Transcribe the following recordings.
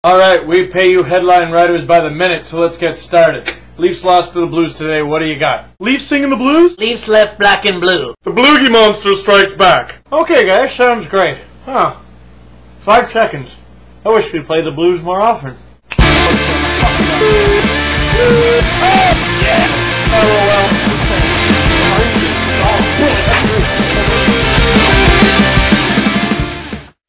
Alright, we pay you headline writers by the minute, so let's get started. Leafs lost to the Blues today, what do you got? Leafs singing the blues? Leafs left black and blue. The Bloogie Monster strikes back. Okay guys, sounds great. 5 seconds. I wish we played the blues more often.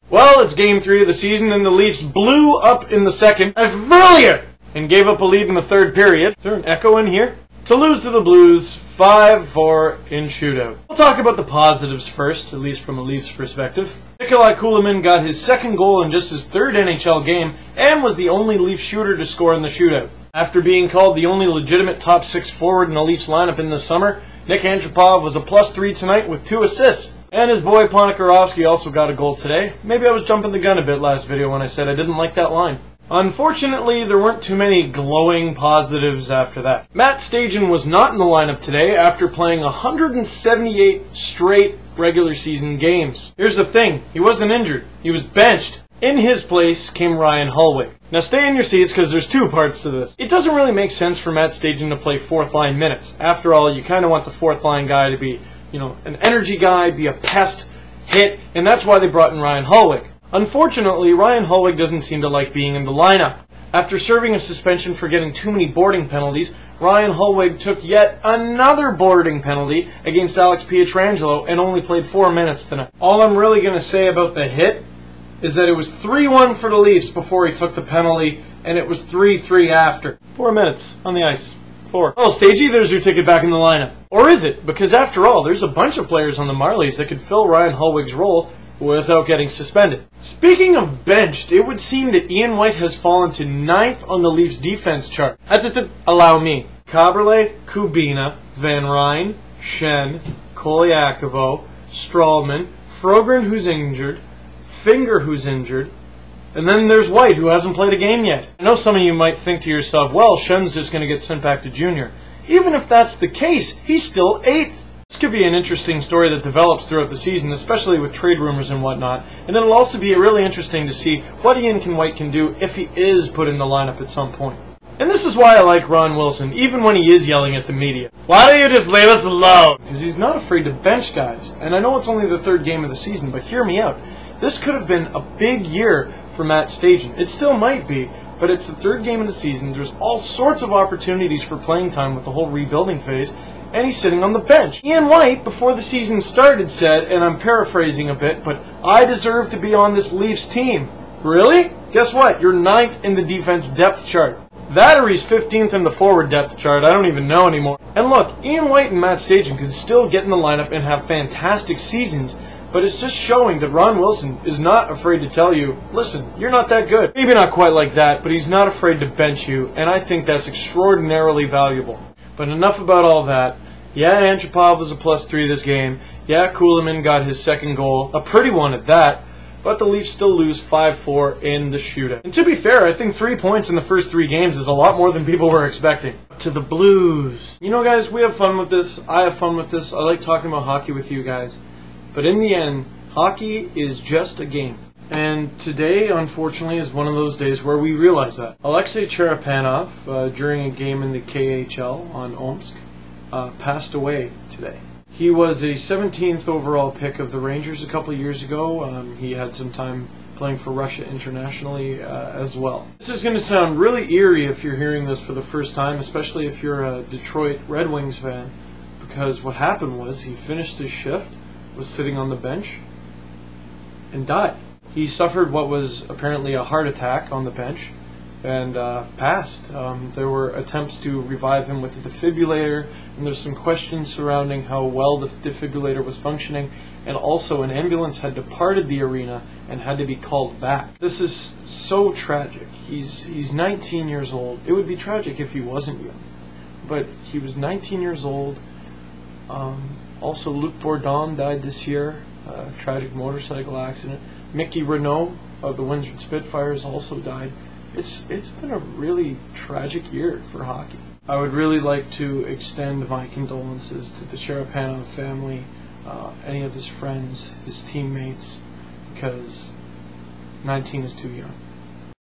Well, it's game 3 of the season, and the Leafs blew up in the second as brilliant and gave up a lead in the third period. Is there an echo in here? To lose to the Blues 5-4 in shootout. We'll talk about the positives first, at least from a Leafs perspective. Nik Kulemin got his second goal in just his third NHL game and was the only Leafs shooter to score in the shootout. After being called the only legitimate top 6 forward in the Leafs lineup in the summer, Nik Kulemin was a +3 tonight with 2 assists. And his boy Ponikarovsky also got a goal today. Maybe I was jumping the gun a bit last video when I said I didn't like that line. Unfortunately, there weren't too many glowing positives after that. Matt Stajan was not in the lineup today after playing 178 straight regular season games. Here's the thing, he wasn't injured, he was benched. In his place came Ryan Hollweg. Now stay in your seats because there's 2 parts to this. It doesn't really make sense for Matt Stajan to play 4th line minutes. After all, you kind of want the 4th line guy to be, an energy guy, be a pest, hit, and that's why they brought in Ryan Hollweg. Unfortunately, Ryan Hollweg doesn't seem to like being in the lineup. After serving a suspension for getting too many boarding penalties, Ryan Hollweg took yet another boarding penalty against Alex Pietrangelo and only played 4 minutes tonight. All I'm really going to say about the hit is that it was 3-1 for the Leafs before he took the penalty, and it was 3-3 after. 4 minutes on the ice. 4. Oh, Stagey, there's your ticket back in the lineup. Or is it? Because after all, there's a bunch of players on the Marlies that could fill Ryan Hollweg's role without getting suspended. Speaking of benched, it would seem that Ian White has fallen to 9th on the Leafs defense chart. Allow me. Kaberle, Kubina, Van Ryn, Shen, Kolyakovo, Strawman, Frogren who's injured, Finger who's injured, and then there's White who hasn't played a game yet. I know some of you might think to yourself, well, Shen's just going to get sent back to junior. Even if that's the case, he's still 8th. This could be an interesting story that develops throughout the season, especially with trade rumors and whatnot. And it'll also be really interesting to see what Ian White can do if he is put in the lineup at some point. And this is why I like Ron Wilson, even when he is yelling at the media. Why don't you just leave us alone? Because he's not afraid to bench guys. And I know it's only the 3rd game of the season, but hear me out. This could have been a big year for Matt Stajan. It still might be, but it's the 3rd game of the season. There's all sorts of opportunities for playing time with the whole rebuilding phase, and he's sitting on the bench. Ian White, before the season started, said, and I'm paraphrasing a bit, but I deserve to be on this Leafs team. Really? Guess what? You're 9th in the defense depth chart. That or he's 15th in the forward depth chart. I don't even know anymore. And look, Ian White and Matt Stajan could still get in the lineup and have fantastic seasons, but it's just showing that Ron Wilson is not afraid to tell you, listen, you're not that good. Maybe not quite like that, but he's not afraid to bench you, and I think that's extraordinarily valuable. But enough about all that. Yeah, Antropov was a +3 this game. Yeah, Kulemin got his 2nd goal, a pretty one at that, but the Leafs still lose 5-4 in the shootout. And to be fair, I think 3 points in the first 3 games is a lot more than people were expecting. To the Blues. You know, guys, we have fun with this. I have fun with this. I like talking about hockey with you guys. But in the end, hockey is just a game. And today, unfortunately, is one of those days where we realize that. Alexei Cherepanov, during a game in the KHL on Omsk, passed away today. He was a 17th overall pick of the Rangers a couple years ago. He had some time playing for Russia internationally as well. This is going to sound really eerie if you're hearing this for the first time, especially if you're a Detroit Red Wings fan, because what happened was he finished his shift, was sitting on the bench, and died. He suffered what was apparently a heart attack on the bench and passed. There were attempts to revive him with a defibrillator, and there's some questions surrounding how well the defibrillator was functioning, and also an ambulance had departed the arena and had to be called back. This is so tragic. He's 19 years old. It would be tragic if he wasn't young, but he was 19 years old. Also, Luc Bourdon died this year, tragic motorcycle accident. Mickey Renault of the Windsor Spitfires also died. It's been a really tragic year for hockey. I would really like to extend my condolences to the Cherepanov family, any of his friends, his teammates, because 19 is too young.